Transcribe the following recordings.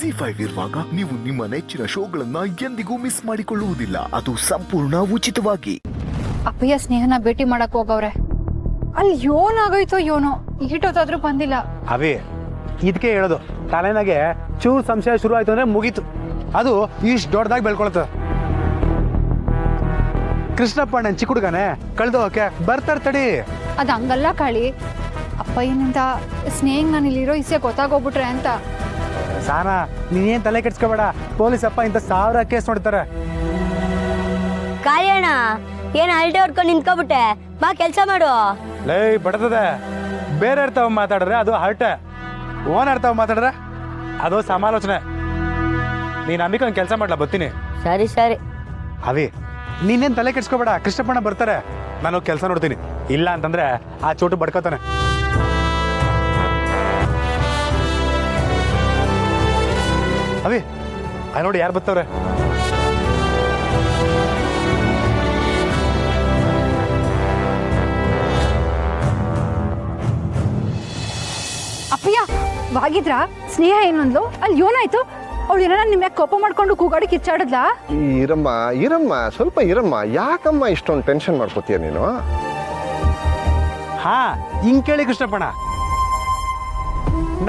ZEE5 ಇರುವಾಗ ನೀವು ನಿಮ್ಮ ನೆಚ್ಚಿನ ಶೋಗಳನ್ನ ಎಂದಿಗೂ ಮಿಸ್ ಮಾಡಿಕೊಳ್ಳುವುದಿಲ್ಲ. ಅದು ಸಂಪೂರ್ಣ ಉಚಿತವಾಗಿ. ಅಪ್ಪಯ್ಯ ಸ್ನೇಹನ ಭೇಟಿ ಮಾಡಕ್ ಹೋಗವ್ರೆ. ಅಲ್ಲಿ ಯೋನಾಗೋಯ್ತೋ ಯೋನೋ, ಈಟೋದಾದ್ರೂ ಬಂದಿಲ್ಲ. ಅವೇ ಇದಕ್ಕೆ ಹೇಳೋದು, ತಲೆನಾಗೆ ಚೂರು ಸಂಶಯ ಶುರು ಆಯ್ತು ಅಂದ್ರೆ ಮುಗೀತು, ಅದು ಇಷ್ಟು ದೊಡ್ಡದಾಗಿ ಬೆಳ್ಕೊಳತ್ತ. ಕೃಷ್ಣಪ್ಪ ನನ್ನ ಚಿಕ್ಕ ಹುಡುಗನೇ ಕಳ್ದೋಕೆ ಬರ್ತಾರೆ ತಡಿ. ಅದ್ ಹಂಗಲ್ಲ ಕಾಳಿ, ಅಪ್ಪಯ್ಯನಿಂದ ಸ್ನೇಹ ನಾನು ಇಲ್ಲಿರೋ ಇಸೆ ಗೊತ್ತಾಗೋಗ್ಬಿಟ್ರೆ ಅಂತ. ಸಾನಾ ನೀನೇನ್ ತಲೆ ಕೆಡ್ಸ್ಕೋಬೇಡ, ಪೊಲೀಸ್ ಅಪ್ಪ ಇಂಥ 1000 ಕೇಸ್ ನೋಡ್ತಾರೆ. ಕಾಯಣ್ಣ ಏನ್ ಅಲ್ಟೆ ಹೊಡ್ಕೊಂಡು ನಿಂತ್ಕೊಬಿಟ್ಟೆ, ಬಾ ಕೆಲ್ಸ ಮಾಡು. ಲೈ ಬಡತದೆ, ಬೇರೆ ಇರ್ತಾವ ಮಾತಾಡಿದ್ರೆ ಅದು ಹರ್ಟೆ, ಓನ್ ಇರ್ತಾವ ಮಾತಾಡಿದ್ರೆ ಅದು ಸಮಾಲೋಚನೆ. ನೀನ್ ಅಂಬಿಕ ಒಂದು ಕೆಲಸ ಮಾಡ್ಲಾ, ಬರ್ತೀನಿ. ಸರಿ ಸರಿ. ಅವಿ ನೀನೇನ್ ತಲೆ ಕೆಡ್ಸ್ಕೋಬೇಡ, ಕೃಷ್ಣಪ್ಪಣ್ಣ ಬರ್ತಾರೆ, ನಾನು ಕೆಲಸ ನೋಡ್ತೀನಿ. ಇಲ್ಲ ಅಂತಂದ್ರೆ ಆ ಚೋಟು ಬಡ್ಕೋತಾನೆ. ಅವಿ ಅಲ್ಲಿ ನೋಡಿ ಯಾರು ಬರ್ತಾವ್ರೆ. ಅಪ್ಪಯ್ಯ ವಾಗಿದ್ರ ಸ್ನೇಹ ಏನಂದ್ಲು, ಅಲ್ಲಿ ಯೋನಾಯ್ತು. ಅವಳು ಏನಾರ ನಿಮ್ಮ ಕೋಪ ಮಾಡ್ಕೊಂಡು ಕೂಗಾಡಿ ಕಿಚ್ಚಾಡದ್ಲಾ? ಇರಮ್ಮ ಸ್ವಲ್ಪ ಇರಮ್ಮ, ಯಾಕಮ್ಮ ಇಷ್ಟೊಂದು ಟೆನ್ಷನ್ ಮಾಡ್ಕೋತೀಯ ನೀನು? ಹಾ ಹಿಂಗ್ ಕೇಳಿ ಕೃಷ್ಣಪ್ಪಣ್ಣ,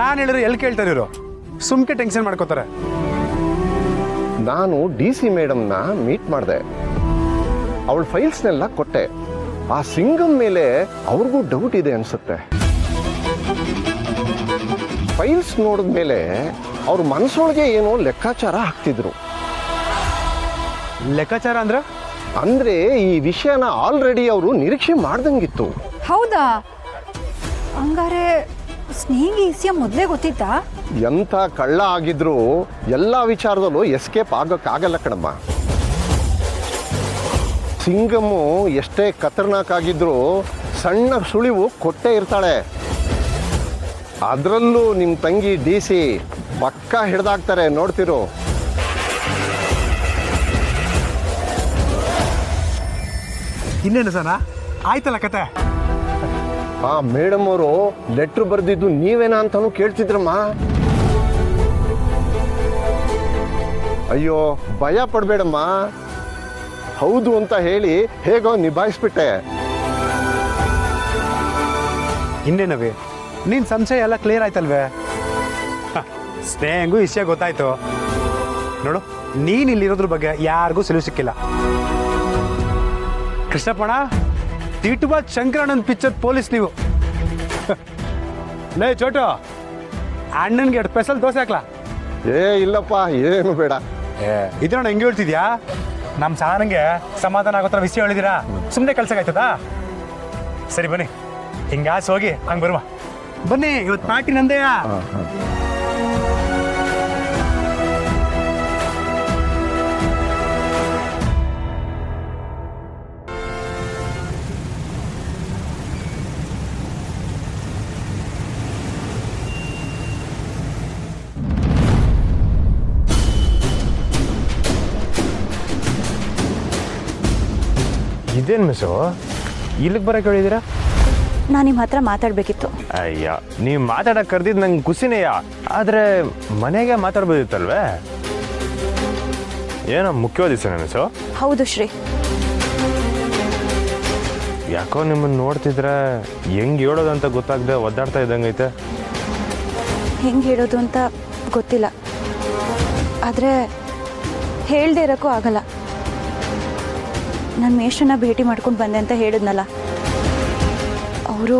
ನಾನು ಹೇಳಿದ್ರೆ ಎಲ್ಲಿ ಕೇಳ್ತಾರೆ ಇವರು, ಸುಮ್ಕೆ ಟೆನ್ಷನ್ ಮಾಡ್ಕೋತಾರೆ. ನಾನು DC ಮೇಡಮ್ನ ಮೀಟ್ ಮಾಡಿದೆ, ಅವಳ ಫೈಲ್ಸ್ನೆಲ್ಲ ಕೊಟ್ಟೆ. ಆ ಸಿಂಗಮ್ ಮೇಲೆ ಅವ್ರಿಗೂ ಡೌಟ್ ಇದೆ ಅನ್ಸುತ್ತೆ. ಫೈಲ್ಸ್ ನೋಡಿದ್ಮೇಲೆ ಅವ್ರ ಮನಸ್ಸೊಳಗೆ ಏನೋ ಲೆಕ್ಕಾಚಾರ ಹಾಕ್ತಿದ್ರು. ಲೆಕ್ಕಾಚಾರ ಅಂದ್ರೆ ಈ ವಿಷಯನ ಆಲ್ರೆಡಿ ಅವರು ನಿರೀಕ್ಷೆ ಮಾಡ್ದಂಗಿತ್ತು. ಹೌದಾ? ಹಂಗಾರೆ ಸ್ನೇಹಿಗೆ ಇಸಿಯ ಮೊದಲೇ ಗೊತ್ತಿತ್ತಾ? ಎಂಥ ಕಳ್ಳ ಆಗಿದ್ರು ಎಲ್ಲ ವಿಚಾರದಲ್ಲೂ ಎಸ್ಕೇಪ್ ಆಗೋಕ್ಕಾಗಲ್ಲ ಕಣಮ್ಮ. ಸಿಂಗಮ್ಮು ಎಷ್ಟೇ ಖತರ್ನಾಕ್ ಆಗಿದ್ರು ಸಣ್ಣ ಸುಳಿವು ಕೊಟ್ಟೇ ಇರ್ತಾಳೆ. ಅದರಲ್ಲೂ ನಿಮ್ಮ ತಂಗಿ DC ಪಕ್ಕ ಹಿಡ್ದಾಕ್ತಾರೆ, ನೋಡ್ತಿರು. ಇನ್ನೇನು ಸನ ಆಯ್ತಲ್ಲ ಕತೆ. ಆ ಮೇಡಮ್ ಅವರು ಲೆಟ್ರ್ ಬರೆದಿದ್ದು ನೀವೇನಾ ಅಂತಾನು ಕೇಳ್ತಿದ್ರಮ್ಮ. ಅಯ್ಯೋ ಭಯ ಪಡಬೇಡಮ್ಮ, ಹೌದು ಅಂತ ಹೇಳಿ ಹೇಗೋ ನಿಭಾಯಿಸ್ಬಿಟ್ಟೆ. ಇನ್ನೇನವಿ ನೀನ್ ಸಂಶಯ ಎಲ್ಲ ಕ್ಲಿಯರ್ ಆಯ್ತಲ್ವೇ? ಸ್ನೇಹಂಗೂ ವಿಷಯ ಗೊತ್ತಾಯ್ತು ನೋಡು. ನೀನ್ ಇಲ್ಲಿರೋದ್ರ ಬಗ್ಗೆ ಯಾರಿಗೂ ಸುಳಿವು ಸಿಕ್ಕಿಲ್ಲ. ಕೃಷ್ಣಪ್ಪಣ್ಣ ಟಿಟುಬಾದ್ ಶಂಕರಣ್ಣನ ಪಿಕ್ಚರ್ ಪೊಲೀಸ್ ನೀವು. ಲೇ ಚೋಟು, ಅಣ್ಣನ್ಗೆ 2 ಸ್ಪೆಷಲ್ ದೋಸೆ ಹಾಕ್ಲಾ? ಇಲ್ಲಪ್ಪ, ಏನು ಬೇಡ. ಇದ್ರಣ್ಣ ಹೆಂಗೆ ಹೇಳ್ತಿದ್ಯಾ? ನಮ್ಮ ಸಾರಂಗೆ ಸಮಾಧಾನ ಆಗೋ ಥರ ವಿಷಯ ಹೇಳಿದಿರಾ, ಸುಮ್ಮನೆ ಕಳ್ಸಕ್ಕಾಯ್ತದಾ? ಸರಿ ಬನ್ನಿ, ಹಿಂಗಾಸ್ ಹೋಗಿ ಹಂಗೆ ಬರುವ. ಬನ್ನಿ, ಇವತ್ತು ಪಾರ್ಟಿ ನಂದೇಯ. ಇದೇನು ಮಿಸ್ಸು, ಇಲ್ಲಿಗೆ ಬರೋಕೆ ಹೇಳಿದ್ದೀರಾ? ನಾನು ನಿಮ್ಮ ಹತ್ರ ಮಾತಾಡಬೇಕಿತ್ತು. ಅಯ್ಯ, ನೀವು ಮಾತಾಡೋಕೆ ಕರೆದಿದ್ದು ನಂಗೆ ಖುಷಿನೇಯ, ಆದರೆ ಮನೆಗೆ ಮಾತಾಡ್ಬೋದಿತ್ತಲ್ವೇ? ಏನೋ ಮುಖ್ಯವಾದ ವಿಷಯನಾ ಮಿಸ್ಸು? ಹೌದು ಶ್ರೀ. ಯಾಕೋ ನಿಮ್ಮನ್ನು ನೋಡ್ತಿದ್ರೆ ಹೆಂಗೆ ಹೇಳೋದಂತ ಗೊತ್ತಾಗದೆ ಒದ್ದಾಡ್ತಾ ಇದ್ದಂಗೈತೆ. ಹೆಂಗೆ ಹೇಳೋದು ಅಂತ ಗೊತ್ತಿಲ್ಲ, ಆದರೆ ಹೇಳ್ದೆ ಇರೋಕ್ಕೂ ಆಗಲ್ಲ. ನಾನು ಮೇಷನ್ನ ಭೇಟಿ ಮಾಡ್ಕೊಂಡು ಬಂದೆ ಅಂತ ಹೇಳಿದ್ನಲ್ಲ, ಅವರು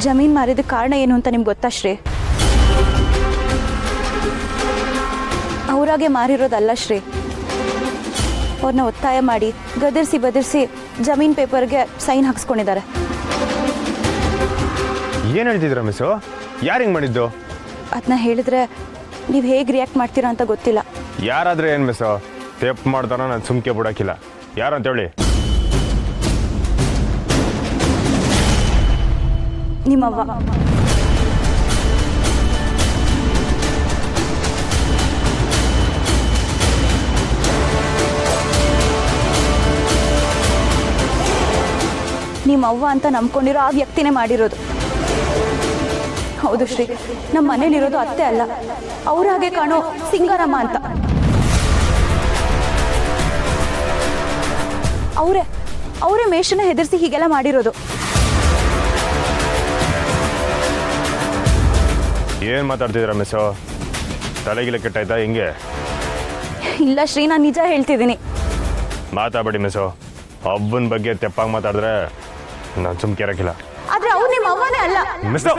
ಜಮೀನು ಮಾರಿದ ಕಾರಣ ಏನು ಅಂತ ನಿಮ್ಗೆ ಗೊತ್ತಾ ಶ್ರೀ? ಅವರಾಗೆ ಮಾರಿರೋದಲ್ಲ ಶ್ರೀ, ಅವ್ರನ್ನ ಒತ್ತಾಯ ಮಾಡಿ ಗದರಿಸಿ ಜಮೀನು ಪೇಪರ್ಗೆ ಸೈನ್ ಹಾಕ್ಸ್ಕೊಂಡಿದ್ದಾರೆ. ಏನು ಹೇಳ್ತಿದ್ದೀರಾ ಮಿಸ್ಸು? ಯಾರು ಹಿಂಗೆ ಮಾಡಿದ್ದು? ಅದನ್ನ ಹೇಳಿದ್ರೆ ನೀವು ಹೇಗೆ ರಿಯಾಕ್ಟ್ ಮಾಡ್ತೀರಾ ಅಂತ ಗೊತ್ತಿಲ್ಲ. ಯಾರಾದರೆ ಏನು ಮಿಸ್ಸು, ತಪ್ಪು ಮಾಡ್ತಾರೋ ನಾನು ಸುಮ್ಕೆ ಬಿಡೋಕ್ಕಿಲ್ಲ. ಯಾರು ಅಂತೇಳಿ? ನಿಮ್ಮವ್ವ. ನಿಮ್ಮವ್ವ ಅಂತ ನಂಬ್ಕೊಂಡಿರೋ ಆ ವ್ಯಕ್ತಿನೇ ಮಾಡಿರೋದು. ಹೌದು ಶ್ರೀ, ನಮ್ಮ ಮನೇಲಿರೋದು ಅತ್ತೆ ಅಲ್ಲ, ಅವ್ರ ಹಾಗೆ ಕಾಣೋ ಸಿಂಗಾರಮ್ಮ ಅಂತ. ಅವರೇ ಮೇಷನ ಹೆದರ್ಸಿ ಹೀಗೆಲ್ಲ ಮಾಡಿರೋದು. ಏನು ಮಾತಾಡ್ತಿದ್ದೀರಾ ಮಿಸ್ಸು? ತಲೆಗಿಲೆ ಕೆಟ್ಟಾಯ್ತಾ ಹಿಂಗೆ? ಇಲ್ಲ ಶ್ರೀ, ನಾನು ನಿಜ ಹೇಳ್ತಿದ್ದೀನಿ. ಮಾತಾಡಬೇಡಿ ಮಿಸ್ಸು. ಒಬ್ಬನ ಬಗ್ಗೆ ತೆಪ್ಪಾಗಿ ಮಾತಾಡಿದ್ರೆ ನಾನು ಸುಮ್ಕೆ ಇರಕ್ಕಿಲ್ಲ. ಆದ್ರೆ ಅವ್ರು ನಿಮ್ಮ ಅವ್ವನೇ ಅಲ್ಲ. ಮಿಸ್ಸು,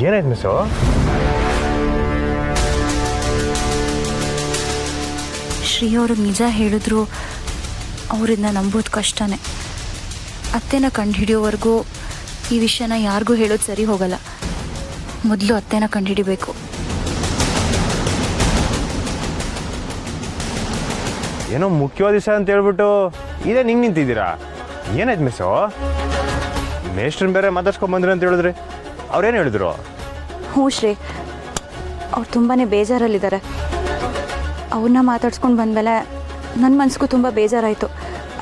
ಏನಾಯ್ತು ಮಿಸ್ಸು? ಶ್ರೀ ಅವ್ರಿಗೆ ನಿಜ ಹೇಳಿದ್ರು ಅವರನ್ನ ನಂಬೋದು ಕಷ್ಟನೇ. ಅತ್ತೆನ ಕಂಡುಹಿಡಿಯೋವರೆಗೂ ಈ ವಿಷಯನ ಯಾರಿಗೂ ಹೇಳೋದು ಸರಿ ಹೋಗಲ್ಲ. ಮೊದಲು ಅತ್ತೆನ ಕಂಡುಹಿಡಿಬೇಕು. ಏನೋ ಮುಖ್ಯವಾದ ವಿಷಯ ಅಂತ ಹೇಳ್ಬಿಟ್ಟು ಇದೇ ನಿಂಗೆ ನಿಂತಿದ್ದೀರಾ? ಏನಾಯ್ತು ಮಿಸ್ಸು? ಮೇಷ್ಟ್ರನ್ನ ಬೇರೆ ಮಾತಾಡ್ಸ್ಕೊಂಬಂದ್ರಿ ಅಂತ ಹೇಳಿದ್ರಿ, ಅವ್ರೇನು ಹೇಳಿದ್ರು? ಹ್ಞೂ ಶ್ರೀ, ಅವ್ರು ತುಂಬಾ ಬೇಜಾರಲ್ಲಿದ್ದಾರೆ. ಅವ್ರನ್ನ ಮಾತಾಡ್ಸ್ಕೊಂಡು ಬಂದಮೇಲೆ ನನ್ನ ಮನಸ್ಸಿಗೂ ತುಂಬ ಬೇಜಾರಾಯಿತು.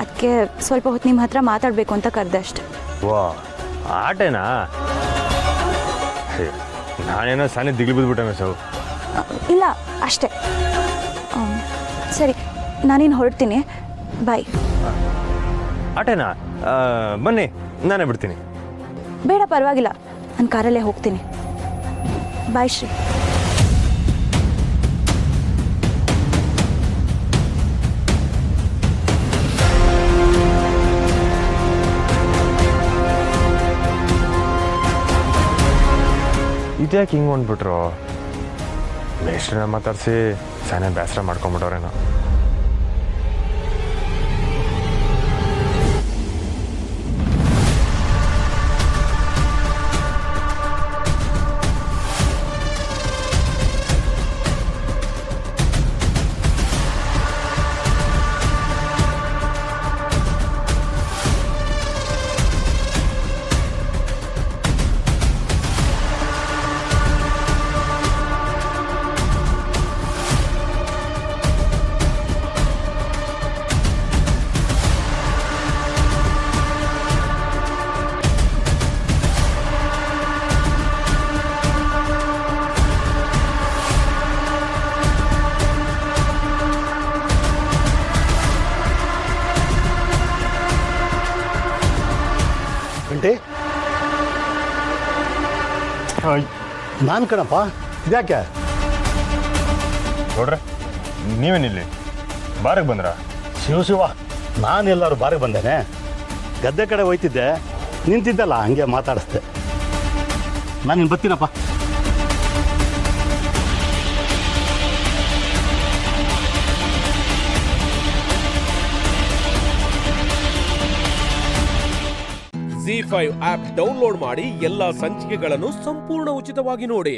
ಅದಕ್ಕೆ ಸ್ವಲ್ಪ ಹೊತ್ತು ನಿಮ್ಮ ಹತ್ರ ಮಾತಾಡಬೇಕು ಅಂತ ಕರೆದೆ ಅಷ್ಟೆ. ವಾ, ಆಟೇನಾ? ನಾನೇನೋ ಸಣ್ಣ ದಿಗ್ಲು ಬಿದ್ದುಬಿಟ್ಟೆ ಮಿಸ್ಸು. ಇಲ್ಲ, ಅಷ್ಟೇ. ಸರಿ, ನಾನಿನ್ನು ಹೊರಡ್ತೀನಿ. ಬಾಯ್. ಆಟೇನಾ? ಬನ್ನಿ, ನಾನೇ ಬಿಡ್ತೀನಿ. ಬೇಡ, ಪರವಾಗಿಲ್ಲ, ನಾನು ಕಾರಲ್ಲೇ ಹೋಗ್ತೀನಿ. ಬಾಯ್ ಶ್ರೀ. ಇದ್ಯಾಕೆ ಹಿಂಗೆ ಹೊಂದ್ಬಿಟ್ರು? ಮೇಷ್ಟ್ರನ್ನ ಮಾತಾಡಿಸಿ ಸಣ್ಣ ಬೇಸರ ಮಾಡ್ಕೊಂಬಿಟ್ಟವ್ರೇನೋ. ಗಂಟೆ ನಾನು ಕಣಪ್ಪ, ಇದ್ಯಾಕೆ? ನೋಡ್ರೆ, ನೀವೇನಿಲ್ಲಿ ಬಾರಿಗೆ ಬಂದ್ರ? ಶಿವ, ನಾನು ಎಲ್ಲರೂ ಬಾರಿಗೆ ಬಂದೇನೆ. ಗದ್ದೆ ಕಡೆ ಹೋಯ್ತಿದ್ದೆ, ನಿಂತಿದ್ದಲ್ಲ, ಹಂಗೆ ಮಾತಾಡಿಸ್ದೆ. ನಾನು ಇನ್ನು ಬರ್ತೀನಪ್ಪ. ZEE5 ಆಪ್ ಡೌನ್ಲೋಡ್ ಮಾಡಿ ಎಲ್ಲಾ ಸಂಚಿಕೆಗಳನ್ನು ಸಂಪೂರ್ಣ ಉಚಿತವಾಗಿ ನೋಡಿ.